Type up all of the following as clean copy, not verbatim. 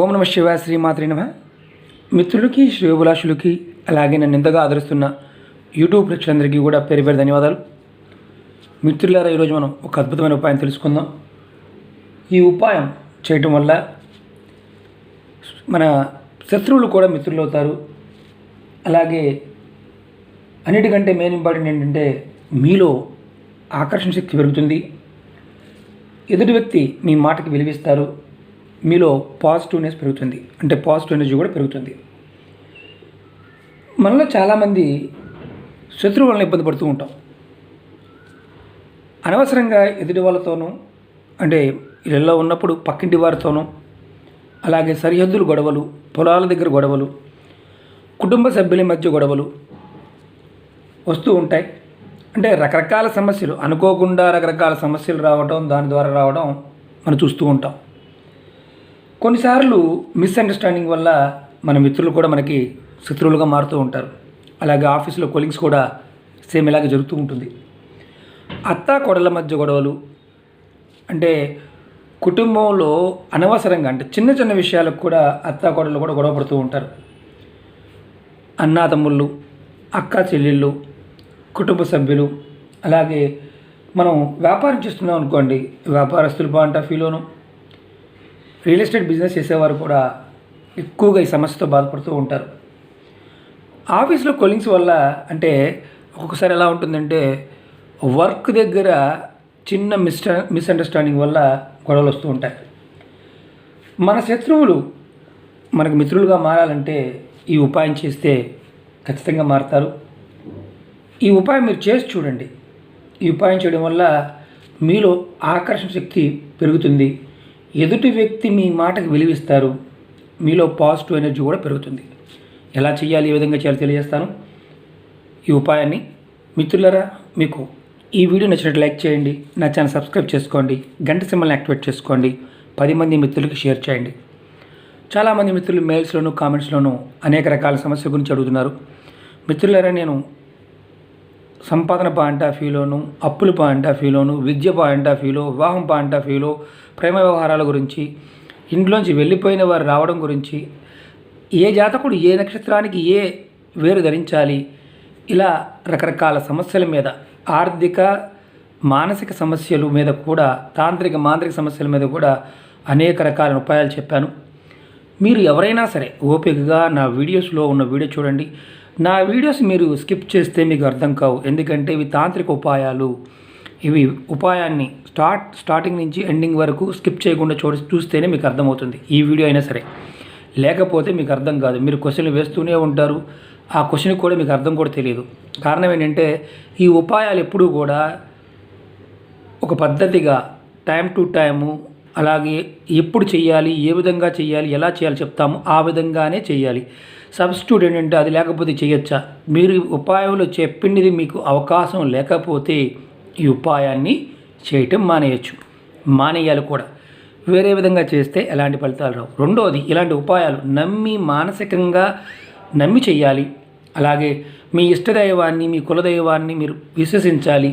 ఓం నమ శివాయ, శ్రీమాత్రే నమః. మిత్రులకి, శ్రేయోభిలాషులకి, అలాగే నన్ను ఎంతగా ఆదరిస్తున్న యూట్యూబ్ ప్రేక్షకులందరికీ కూడా పేరు పేరు ధన్యవాదాలు. మిత్రులారా, ఈరోజు మనం ఒక అద్భుతమైన ఉపాయం తెలుసుకుందాం. ఈ ఉపాయం చేయటం వల్ల మన శత్రువులు కూడా మిత్రులు అవుతారు. అలాగే అన్నిటికంటే మెయిన్ ఇంపార్టెంట్ ఏంటంటే మీలో ఆకర్షణ శక్తి పెరుగుతుంది. ఎదుటి వ్యక్తి మీ మాటకి విలువిస్తారు. మీలో పాజిటివ్నెస్ పెరుగుతుంది, అంటే పాజిటివ్ ఎనర్జీ కూడా పెరుగుతుంది. మనలో చాలామంది శత్రువు వలన ఇబ్బంది పడుతూ ఉంటాం. అనవసరంగా ఎదుటి వాళ్ళతోనూ, అంటే ఇళ్ళల్లో ఉన్నప్పుడు పక్కింటి వారితోనూ, అలాగే సరిహద్దులు గొడవలు, పొలాల దగ్గర గొడవలు, కుటుంబ సభ్యుల మధ్య గొడవలు వస్తూ ఉంటాయి. అంటే రకరకాల సమస్యలు, అనుకోకుండా రకరకాల సమస్యలు రావడం, దాని ద్వారా రావడం మనం చూస్తూ ఉంటాం. కొన్నిసార్లు మిస్అండర్స్టాండింగ్ వల్ల మన మిత్రులు కూడా మనకి శత్రువులుగా మారుతూ ఉంటారు. అలాగే ఆఫీసులో కొలీగ్స్ కూడా సేమ్ ఇలాగే జరుగుతూ ఉంటుంది. అత్తా కోడళ్ళ మధ్య గొడవలు, అంటే కుటుంబంలో అనవసరంగా, అంటే చిన్న చిన్న విషయాలకు కూడా అత్తా కోడళ్ళు కూడా గొడవ పడుతూ ఉంటారు. అన్నాతమ్ముళ్ళు, అక్క చెల్లెళ్ళు, కుటుంబ సభ్యులు, అలాగే మనం వ్యాపారం చేస్తున్నాం అనుకోండి, వ్యాపారస్తులు పాయింట్ ఆఫ్ వ్యూలోను, రియల్ ఎస్టేట్ బిజినెస్ చేసేవారు కూడా ఎక్కువగా ఈ సమస్యతో బాధపడుతూ ఉంటారు. ఆఫీస్లో కొలీగ్స్ వల్ల, అంటే ఒక్కొక్కసారి ఎలా ఉంటుందంటే వర్క్ దగ్గర చిన్న మిస్అండర్స్టాండింగ్ వల్ల గొడవలు వస్తూ ఉంటాయి. మన శత్రువులు మనకు మిత్రులుగా మారాలంటే ఈ ఉపాయం చేస్తే ఖచ్చితంగా మారుతారు. ఈ ఉపాయం మీరు చేసి చూడండి. ఈ ఉపాయం చేయడం వల్ల మీలో ఆకర్షణ శక్తి పెరుగుతుంది. ఎదుటి వ్యక్తి మీ మాటకు విలువిస్తారు. మీలో పాజిటివ్ ఎనర్జీ కూడా పెరుగుతుంది. ఎలా చేయాలి, ఏ విధంగా చేయాలో తెలియజేస్తాను. ఈ ఉపాయాన్ని మిత్రులారా, మీకు ఈ వీడియో నచ్చినట్టు లైక్ చేయండి, నా ఛానల్ సబ్స్క్రైబ్ చేసుకోండి, గంట సింబల్ని యాక్టివేట్ చేసుకోండి, 10 మంది మిత్రులకి షేర్ చేయండి. చాలామంది మిత్రులు మెయిల్స్లోను, కామెంట్స్లోనూ అనేక రకాల సమస్యల గురించి అడుగుతున్నారు. మిత్రులారా, నేను సంపాదన పాయింట్ ఆఫ్ వ్యూలోను, అప్పుల పాయింట్ ఆఫ్ వ్యూలోను, విద్య పాయింట్ ఆఫ్ వ్యూలో, వివాహం పాయింట్ ఆఫ్ వ్యూలో, ప్రేమ వ్యవహారాల గురించి, ఇంట్లోంచి వెళ్ళిపోయిన వారు రావడం గురించి, ఏ జాతకుడు ఏ నక్షత్రానికి ఏ వేరు ధరించాలి, ఇలా రకరకాల సమస్యల మీద, ఆర్థిక మానసిక సమస్యల మీద కూడా, తాంత్రిక మాంత్రిక సమస్యల మీద కూడా అనేక రకాల ఉపాయాలు చెప్పాను. మీరు ఎవరైనా సరే ఓపికగా నా వీడియోస్లో ఉన్న వీడియో చూడండి. నా వీడియోస్ మీరు స్కిప్ చేస్తే మీకు అర్థం కావు, ఎందుకంటే ఇవి తాంత్రిక ఉపాయాలు. ఇవి ఉపాయాన్ని స్టార్టింగ్ నుంచి ఎండింగ్ వరకు స్కిప్ చేయకుండా చూస్తేనే మీకు అర్థమవుతుంది. ఈ వీడియో అయినా సరే, లేకపోతే మీకు అర్థం కాదు. మీరు క్వశ్చన్లు వేస్తూనే ఉంటారు, ఆ క్వశ్చన్కి కూడా మీకు అర్థం కూడా తెలియదు. కారణం ఏంటంటే ఈ ఉపాయాలు ఎప్పుడూ కూడా ఒక పద్ధతిగా టైం టు టైము, అలాగే ఎప్పుడు చేయాలి, ఏ విధంగా చేయాలి, ఎలా చేయాలి చెప్తాము, ఆ విధంగానే చేయాలి. సబ్స్టిట్యూట్ ఏంటంటే అది లేకపోతే చేయొచ్చా? మీరు ఉపాయంలో చెప్పింది మీకు అవకాశం లేకపోతే ఈ ఉపాయాన్ని చేయటం మానేయాలి కూడా. వేరే విధంగా చేస్తే ఎలాంటి ఫలితాలు రావు. రెండోది, ఇలాంటి ఉపాయాలు మానసికంగా నమ్మి చేయాలి. అలాగే మీ ఇష్టదైవాన్ని, మీ కులదైవాన్ని మీరు విశ్వసించాలి.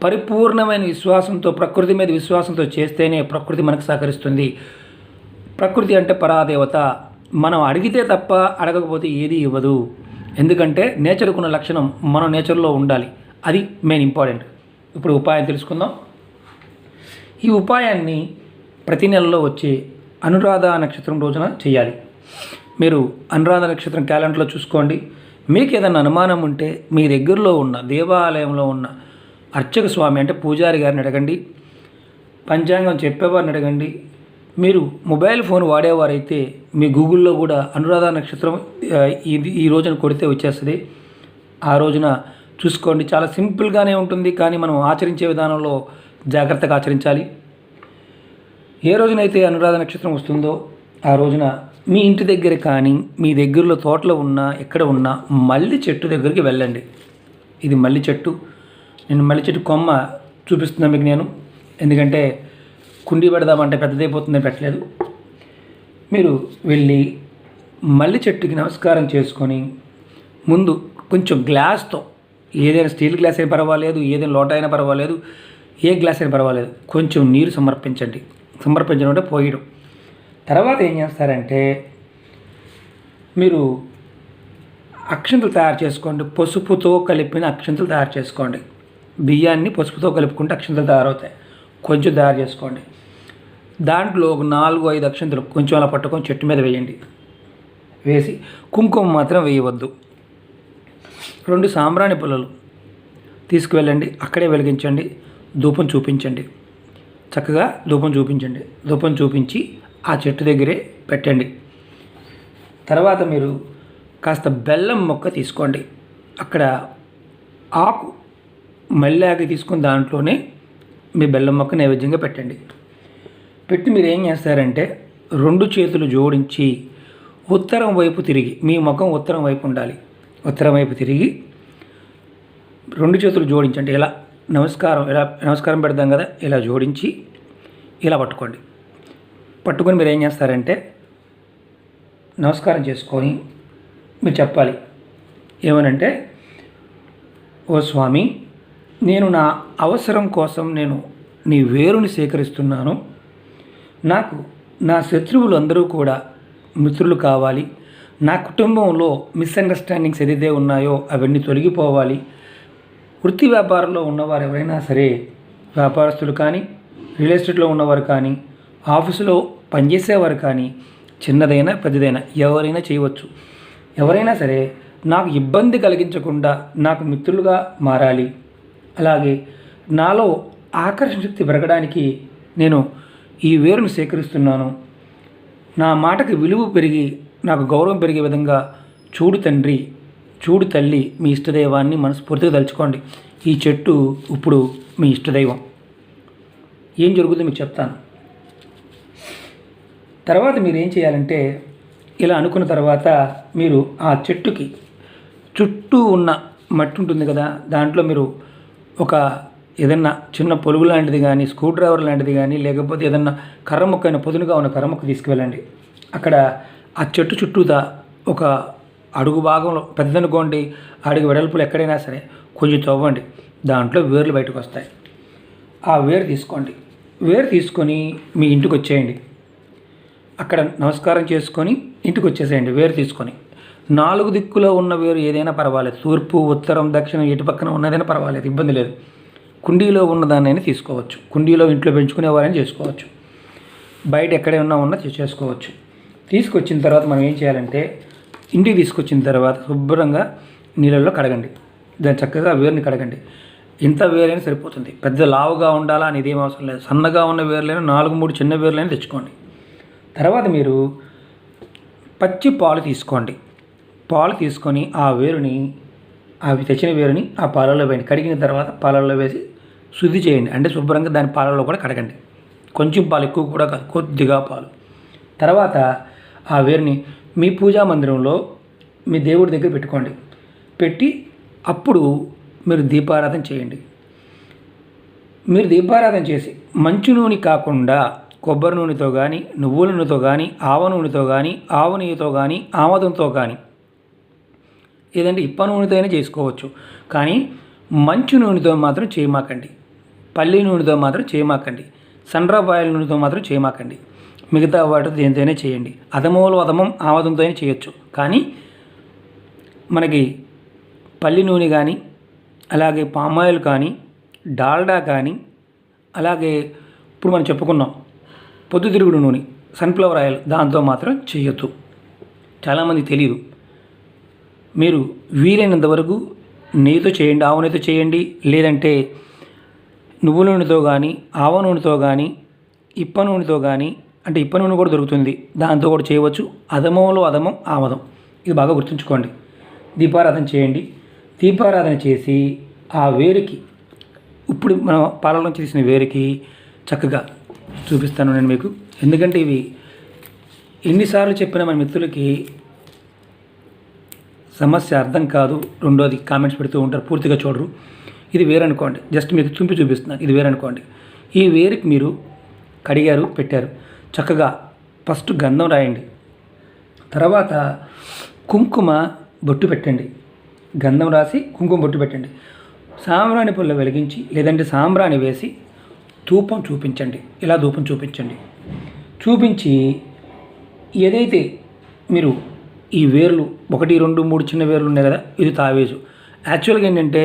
పరిపూర్ణమైన విశ్వాసంతో, ప్రకృతి మీద విశ్వాసంతో చేస్తేనే ప్రకృతి మనకు సహకరిస్తుంది. ప్రకృతి అంటే పరాదేవత. మనం అడిగితే తప్ప అడగకపోతే ఏది ఇవ్వదు. ఎందుకంటే నేచర్కున్న లక్షణం మనం నేచర్లో ఉండాలి. అది మెయిన్ ఇంపార్టెంట్. ఇప్పుడు ఉపాయం తెలుసుకుందాం. ఈ ఉపాయాన్ని ప్రతి నెలలో వచ్చే అనురాధ నక్షత్రం రోజున చేయాలి. మీరు అనురాధ నక్షత్రం క్యాలెండర్లో చూసుకోండి. మీకు ఏదైనా అనుమానం ఉంటే మీ దగ్గరలో ఉన్న దేవాలయంలో ఉన్న అర్చక స్వామి, అంటే పూజారి గారిని అడగండి, పంచాంగం చెప్పేవారిని అడగండి. మీరు మొబైల్ ఫోన్ వాడేవారైతే మీ గూగుల్లో కూడా అనురాధ నక్షత్రం ఈ రోజున కొడితే వచ్చేస్తుంది. ఆ రోజున చూసుకోండి. చాలా సింపుల్గానే ఉంటుంది, కానీ మనం ఆచరించే విధానంలో జాగ్రత్తగా ఆచరించాలి. ఏ రోజునైతే అనురాధ నక్షత్రం వస్తుందో ఆ రోజున మీ ఇంటి దగ్గర కానీ, మీ దగ్గరలో తోటలో ఉన్నా, ఎక్కడ ఉన్నా మల్లి చెట్టు దగ్గరికి వెళ్ళండి. ఇది మల్లి చెట్టు. నేను మల్లి చెట్టు కొమ్మ చూపిస్తున్నాను మీకు నేను, ఎందుకంటే కుండీ పెడదామంటే పెద్దదైపోతుందని పెట్టలేదు. మీరు వెళ్ళి మల్లి చెట్టుకి నమస్కారం చేసుకొని, ముందు కొంచెం గ్లాస్తో, ఏదైనా స్టీల్ గ్లాస్ అయినా పర్వాలేదు, ఏదైనా లోట అయినా పర్వాలేదు, ఏ గ్లాస్ అయినా పర్వాలేదు, కొంచెం నీరు సమర్పించండి. సమర్పించడం అంటే పోయడం. తర్వాత ఏం చేస్తారంటే మీరు అక్షంతలు తయారు చేసుకోండి. పసుపుతో కలిపిన అక్షంతలు తయారు చేసుకోండి. బియ్యాన్ని పసుపుతో కలుపుకుంటే అక్షంతలు తయారవుతాయి. కొంచెం తయారు చేసుకోండి. దాంట్లో ఒక 4-5 అక్షంతలు కొంచెం అలా పట్టుకొని చెట్టు మీద వేయండి. వేసి కుంకుమ మాత్రం వేయవద్దు. 2 సాంబ్రాణి పుల్లలు తీసుకువెళ్ళండి. అక్కడే వెలిగించండి. ధూపం చూపించండి. చక్కగా ధూపం చూపించండి. ధూపం చూపించి ఆ చెట్టు దగ్గరే పెట్టండి. తర్వాత మీరు కాస్త బెల్లం మొక్క తీసుకోండి. అక్కడ ఆకు మల్లాకి తీసుకుని దాంట్లోనే మీ బెల్లం మొక్క నైవేద్యంగా పెట్టండి. పెట్టి మీరు ఏం చేస్తారంటే 2 చేతులు జోడించి ఉత్తరం వైపు తిరిగి, మీ ముఖం ఉత్తరం వైపు ఉండాలి. ఉత్తరం వైపు తిరిగి 2 చేతులు జోడించండి. ఇలా నమస్కారం పెడతాం కదా, ఇలా జోడించి ఇలా పట్టుకోండి. పట్టుకొని మీరు ఏం చేస్తారంటే నమస్కారం చేసుకొని మీరు చెప్పాలి. ఏమనంటే, ఓ స్వామి, నేను నా అవసరం కోసం నేను నీ వేరుని సేకరిస్తున్నాను. నాకు నా శత్రువులు అందరూ కూడా మిత్రులు కావాలి. నా కుటుంబంలో మిస్అండర్స్టాండింగ్స్ ఏదైతే ఉన్నాయో అవన్నీ తొలగిపోవాలి. వృత్తి వ్యాపారంలో ఉన్నవారు ఎవరైనా సరే, వ్యాపారస్తులు కానీ, రియల్ ఎస్టేట్లో ఉన్నవారు కానీ, ఆఫీసులో పనిచేసేవారు కానీ, చిన్నదైనా పెద్దదైనా ఎవరైనా చేయవచ్చు. ఎవరైనా సరే నాకు ఇబ్బంది కలిగించకుండా నాకు మిత్రులుగా మారాలి. అలాగే నాలో ఆకర్షణ శక్తి పెరగడానికి నేను ఈ వేరును సేకరిస్తున్నాను. నా మాటకి విలువ పెరిగి నాకు గౌరవం పెరిగే విధంగా చూడు తండ్రి, చూడు తల్లి, మీ ఇష్టదైవాన్ని మనస్ఫూర్తిగా తలుచుకోండి. ఈ చెట్టు ఇప్పుడు మీ ఇష్టదైవం. ఏం జరుగుతుందో మీకు చెప్తాను. తర్వాత మీరు ఏం చేయాలంటే, ఇలా అనుకున్న తర్వాత మీరు ఆ చెట్టుకి చుట్టూ ఉన్న మట్టి ఉంటుంది కదా, దాంట్లో మీరు ఒక ఏదన్నా చిన్న పొలుగు లాంటిది కానీ, స్క్రూ డ్రైవర్ లాంటిది కానీ, లేకపోతే ఏదన్నా కర్ర ముక్క అయినా పొదునుగా ఉన్న కర్ర ముక్క తీసుకువెళ్ళండి. అక్కడ ఆ చెట్టు చుట్టూతా ఒక అడుగు భాగంలో పెద్దనుకోండి, అడుగు వెడల్పులు ఎక్కడైనా సరే కొంచెం తవ్వండి. దాంట్లో వేర్లు బయటకు వస్తాయి. ఆ వేరు తీసుకోండి. వేరు తీసుకొని మీ ఇంటికి వచ్చేయండి. అక్కడ నమస్కారం చేసుకొని ఇంటికి వచ్చేసేయండి. వేరు తీసుకొని 4 దిక్కులో ఉన్న వేరు ఏదైనా పర్వాలేదు. తూర్పు, ఉత్తరం, దక్షిణం ఎటు పక్కన ఉన్నదైనా పర్వాలేదు, ఇబ్బంది లేదు. కుండీలో ఉన్నదాన్నైనా తీసుకోవచ్చు. కుండీలో ఇంట్లో పెంచుకునేవారైనా చేసుకోవచ్చు. బయట ఎక్కడైనా ఉన్నా చేసుకోవచ్చు. తీసుకొచ్చిన తర్వాత మనం ఏం చేయాలంటే, ఇంటికి తీసుకొచ్చిన తర్వాత శుభ్రంగా నీళ్ళల్లో కడగండి. దాన్ని చక్కగా వేరుని కడగండి. ఇంత వేరైనా సరిపోతుంది. పెద్ద లావుగా ఉండాలా అనేది ఏం అవసరం లేదు. సన్నగా ఉన్న వేర్లైనా 4-3 చిన్న వేర్లైనా తెచ్చుకోండి. తర్వాత మీరు పచ్చి పాలు తీసుకోండి. పాలు తీసుకొని ఆ వేరుని, అవి తెచ్చిన వేరుని ఆ పాలల్లో వేయండి. కడిగిన తర్వాత పాలల్లో వేసి శుద్ధి చేయండి. అంటే శుభ్రంగా దాని పాలల్లో కూడా కడగండి. కొంచెం పాలు, ఎక్కువ కూడా కాదు, కొద్దిగా పాలు. తర్వాత ఆ వేరుని మీ పూజా మందిరంలో మీ దేవుడి దగ్గర పెట్టుకోండి. పెట్టి అప్పుడు మీరు దీపారాధన చేయండి. మీరు దీపారాధన చేసి మంచు నూనె కాకుండా కొబ్బరి నూనెతో కానీ, నువ్వుల నూనెతో కానీ, ఆవ నూనెతో కానీ, ఆవు నెయ్యితో కానీ, ఆమదంతో కానీ, ఏదంటే ఇప్ప నూనెతో అయినా చేసుకోవచ్చు. కానీ మంచు నూనెతో మాత్రం చేయమాకండి. పల్లి నూనెతో మాత్రం చేయమాకండి. సన్‌డ్రాప్ ఆయిల్ నూనెతో మాత్రం చేయమాకండి. మిగతా వాటితో దేనితోనే చేయండి. అధమోలు అధమం ఆమదంతో అయినా చేయొచ్చు. కానీ మనకి పల్లి నూనె కానీ, అలాగే పామాయిల్ కానీ, డాల్డా కానీ, అలాగే ఇప్పుడు మనం చెప్పుకున్నాం పొద్దుతిరుగుడు నూనె, సన్ఫ్లవర్ ఆయిల్, దాంతో మాత్రం చేయొద్దు. చాలామంది తెలియదు. మీరు వీలైనంత వరకు నెయ్యితో చేయండి, ఆవు నెయ్యితో చేయండి. లేదంటే నువ్వుల నూనెతో కానీ, ఆవ నూనెతో కానీ, ఇప్ప నూనెతో కానీ, అంటే ఇప్ప నూనె కూడా దొరుకుతుంది, దాంతో కూడా చేయవచ్చు. అధమంలో అధమం ఆమదం, ఇది బాగా గుర్తుంచుకోండి. దీపారాధన చేయండి. దీపారాధన చేసి ఆ వేరుకి, ఇప్పుడు మనం పాలల నుంచి తీసిన వేరుకి చక్కగా చూపిస్తాను నేను మీకు. ఎందుకంటే ఇవి ఎన్నిసార్లు చెప్పినా మన మిత్రులకి సమస్య అర్థం కాదు. రెండోది కామెంట్స్ పెడుతూ ఉంటారు, పూర్తిగా చూడరు. ఇది వేరనుకోండి, జస్ట్ మీకు చూపిస్తున్నాను. ఇది వేరనుకోండి. ఈ వేరుకి మీరు కడిగారు, పెట్టారు. చక్కగా ఫస్ట్ గంధం రాయండి. తర్వాత కుంకుమ బొట్టు పెట్టండి. గంధం రాసి కుంకుమ బొట్టు పెట్టండి. సాంబ్రాణి పుల్ల వెలిగించి, లేదంటే సాంబ్రాణి వేసి ధూపం చూపించండి. ఇలా ధూపం చూపించండి. చూపించి ఏదైతే మీరు ఈ వేర్లు 1, 2, 3 చిన్న వేర్లు ఉన్నాయి కదా, ఇది తావేజు. యాక్చువల్గా ఏంటంటే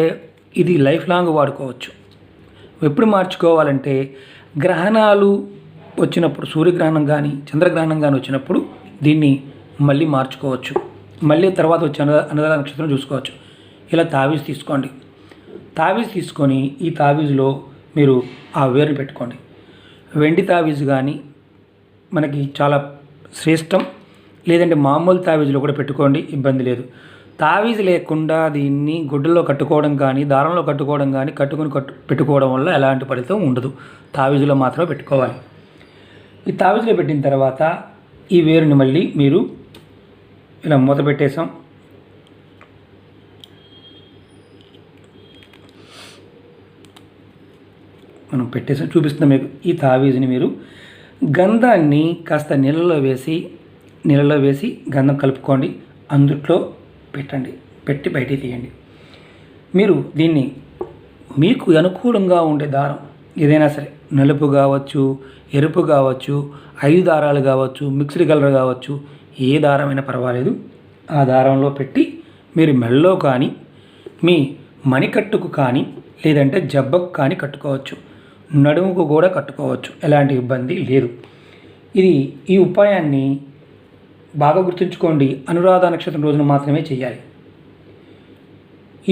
ఇది లైఫ్ లాంగ్ వాడుకోవచ్చు. ఎప్పుడు మార్చుకోవాలంటే గ్రహణాలు వచ్చినప్పుడు, సూర్యగ్రహణం కానీ చంద్రగ్రహణం కానీ వచ్చినప్పుడు దీన్ని మళ్ళీ మార్చుకోవచ్చు. మళ్ళీ తర్వాత వచ్చే అనురాధ నక్షత్రం చూసుకోవచ్చు. ఇలా తావీజ్ తీసుకోండి. తావీజ్ తీసుకొని ఈ తావీజ్లో మీరు ఆ వేరుని పెట్టుకోండి. వెండి తావీజ్ కానీ మనకి చాలా శ్రేష్టం, లేదంటే మామూలు తావీజులో కూడా పెట్టుకోండి, ఇబ్బంది లేదు. తావీజ్ లేకుండా దీన్ని గుడ్డలో కట్టుకోవడం కానీ దారంలో కట్టుకోవడం కానీ పెట్టుకోవడం వల్ల ఎలాంటి ఫలితం ఉండదు. తావీజులో మాత్రమే పెట్టుకోవాలి. ఈ తావీజులో పెట్టిన తర్వాత ఈ వేరుని మళ్ళీ మీరు ఇలా మూత పెట్టేసాం. మనం పెట్టేసాం, చూపిస్తున్నాం మీకు. ఈ తావీజుని మీరు గంధాన్ని కాస్త నీళ్ళలో వేసి గంధం కలుపుకోండి, అందుట్లో పెట్టండి, పెట్టి బయటికి తీయండి. మీరు దీన్ని మీకు అనుకూలంగా ఉండే దారం ఏదైనా సరే, నలుపు కావచ్చు, ఎరుపు కావచ్చు, 5 దారాలు కావచ్చు, మిక్స్డ్ కలర్ కావచ్చు, ఏ దారమైనా పర్వాలేదు, ఆ దారంలో పెట్టి మీరు మెడలో కానీ మీ మణికట్టుకు కానీ లేదంటే జబ్బకు కానీ కట్టుకోవచ్చు, నడుముకు కూడా కట్టుకోవచ్చు, ఎలాంటి ఇబ్బంది లేదు. ఈ ఉపాయాన్ని బాగా గుర్తుంచుకోండి, అనురాధ నక్షత్రం రోజున మాత్రమే చేయాలి.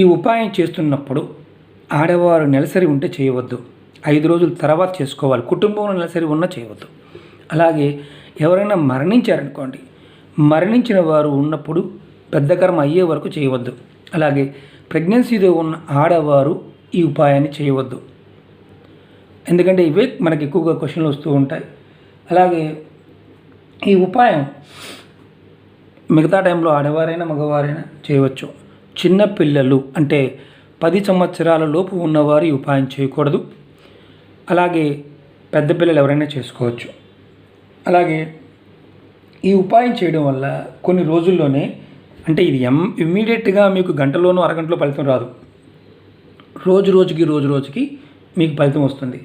ఈ ఉపాయం చేస్తున్నప్పుడు ఆడవారు నెలసరి ఉంటే చేయవద్దు, 5 రోజుల తర్వాత చేసుకోవాలి. కుటుంబంలో నెలసరి ఉన్నా చేయవద్దు. అలాగే ఎవరైనా మరణించారనుకోండి, మరణించిన వారు ఉన్నప్పుడు పెద్ద కర్మ అయ్యే వరకు చేయవద్దు. అలాగే ప్రెగ్నెన్సీలో ఉన్న ఆడవారు ఈ ఉపాయాన్ని చేయవద్దు, ఎందుకంటే ఇవే మనకి ఎక్కువగా క్వశ్చన్లు వస్తూ ఉంటాయి. అలాగే ఈ ఉపాయం మిగతా టైంలో ఆడవారైనా మగవారైనా చేయవచ్చు. చిన్న పిల్లలు అంటే 10 సంవత్సరాల లోపు ఉన్నవారు ఈ ఉపాయం చేయకూడదు. అలాగే పెద్ద పిల్లలు ఎవరైనా చేసుకోవచ్చు. అలాగే ఈ ఉపాయం చేయడం వల్ల కొన్ని రోజుల్లోనే, అంటే ఇది ఇమ్మీడియట్గా మీకు గంటలోనూ అరగంటలో ఫలితం రాదు, రోజు రోజుకి మీకు ఫలితం వస్తుంది.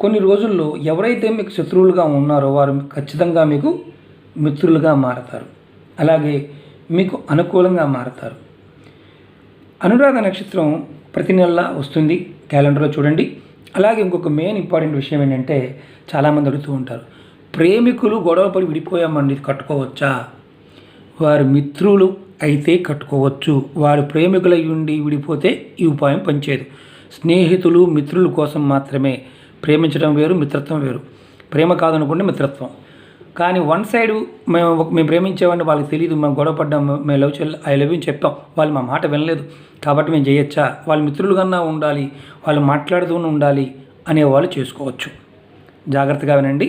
కొన్ని రోజుల్లో ఎవరైతే మీకు శత్రువులుగా ఉన్నారో వారు ఖచ్చితంగా మీకు మిత్రులుగా మారతారు. అలాగే మీకు అనుకూలంగా మారతారు. అనురాధ నక్షత్రం ప్రతి నెల వస్తుంది, క్యాలెండర్లో చూడండి. అలాగే ఇంకొక మెయిన్ ఇంపార్టెంట్ విషయం ఏంటంటే, చాలామంది అడుగుతూ ఉంటారు, ప్రేమికులు గొడవపడి విడిపోయామండి, ఇది కట్టుకోవచ్చా? వారు మిత్రులు అయితే కట్టుకోవచ్చు. వారు ప్రేమికులై ఉండి విడిపోతే ఈ ఉపాయం పనిచేయదు. స్నేహితులు మిత్రుల కోసం మాత్రమే. ప్రేమించడం వేరు, మిత్రత్వం వేరు. ప్రేమ కాదనుకోండి, మిత్రత్వం. కానీ వన్ సైడ్ మేము ప్రేమించేవాడిని వాళ్ళకి తెలియదు, మేము గొడవపడ్డాం, మేము ఐ లవ్ యూ చెప్పాం, వాళ్ళు మా మాట వినలేదు కాబట్టి మేము చేయొచ్చా? వాళ్ళు మిత్రులు కన్నా ఉండాలి, వాళ్ళు మాట్లాడుతూనే ఉండాలి అనేవాళ్ళు చేసుకోవచ్చు. జాగ్రత్తగా వినండి.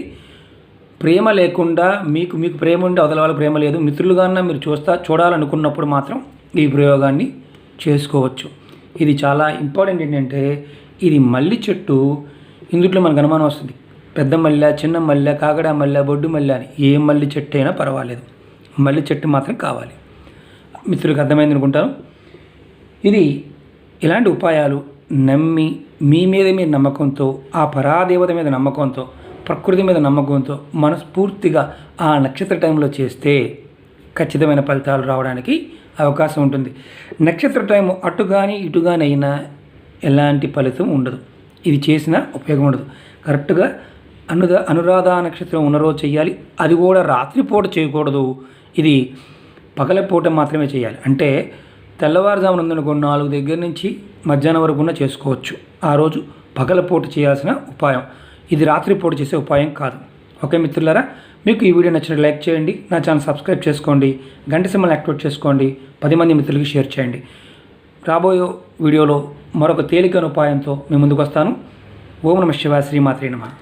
ప్రేమ లేకుండా మీకు ప్రేమ ఉండి అవతల వాళ్ళ ప్రేమ లేదు, మిత్రులుగాన్నా మీరు చూడాలనుకున్నప్పుడు మాత్రం ఈ ప్రయోగాన్ని చేసుకోవచ్చు. ఇది చాలా ఇంపార్టెంట్. ఏంటంటే ఇది మల్లి చెట్టు. ఇందుట్లో మనకు అనుమానం వస్తుంది, పెద్ద మల్లె, చిన్న మల్లె, కాగడ మల్లె, బొడ్డు మల్లె అని. ఏ మల్లి చెట్టు అయినా పర్వాలేదు, మల్లి చెట్టు మాత్రం కావాలి. మిత్రులకు అర్థమైంది అనుకుంటాను. ఇది ఇలాంటి ఉపాయాలు నమ్మి మీ మీద మీరు నమ్మకంతో, ఆ పరాదేవత మీద నమ్మకంతో, ప్రకృతి మీద నమ్మకంతో మనస్ఫూర్తిగా ఆ నక్షత్ర టైంలో చేస్తే ఖచ్చితమైన ఫలితాలు రావడానికి అవకాశం ఉంటుంది. నక్షత్ర టైం అటు కానీ ఇటు కానీ అయినా ఎలాంటి ఫలితం ఉండదు, ఇది చేసినా ఉపయోగం ఉండదు. కరెక్ట్గా అనురాధ నక్షత్రం ఉన్న రోజు చేయాలి. అది కూడా రాత్రిపూట చేయకూడదు, ఇది పగలపూట మాత్రమే చేయాలి. అంటే తెల్లవారుజామున ఉందనుకో 4 దగ్గర నుంచి మధ్యాహ్నం వరకు చేసుకోవచ్చు. ఆ రోజు పగలపూట చేయాల్సిన ఉపాయం, ఇది రాత్రిపూట చేసే ఉపాయం కాదు. ఓకే మిత్రులారా, మీకు ఈ వీడియో నచ్చినట్టు లైక్ చేయండి, నా ఛానల్ సబ్స్క్రైబ్ చేసుకోండి, గంట సింబల్ యాక్టివేట్ చేసుకోండి, 10 మంది మిత్రులకి షేర్ చేయండి. రాబోయే వీడియోలో మరొక తేలికైన ఉపాయంతో మీ ముందుకు వస్తాను. ఓం నమః శివాయ, శ్రీమాత్రే నమః.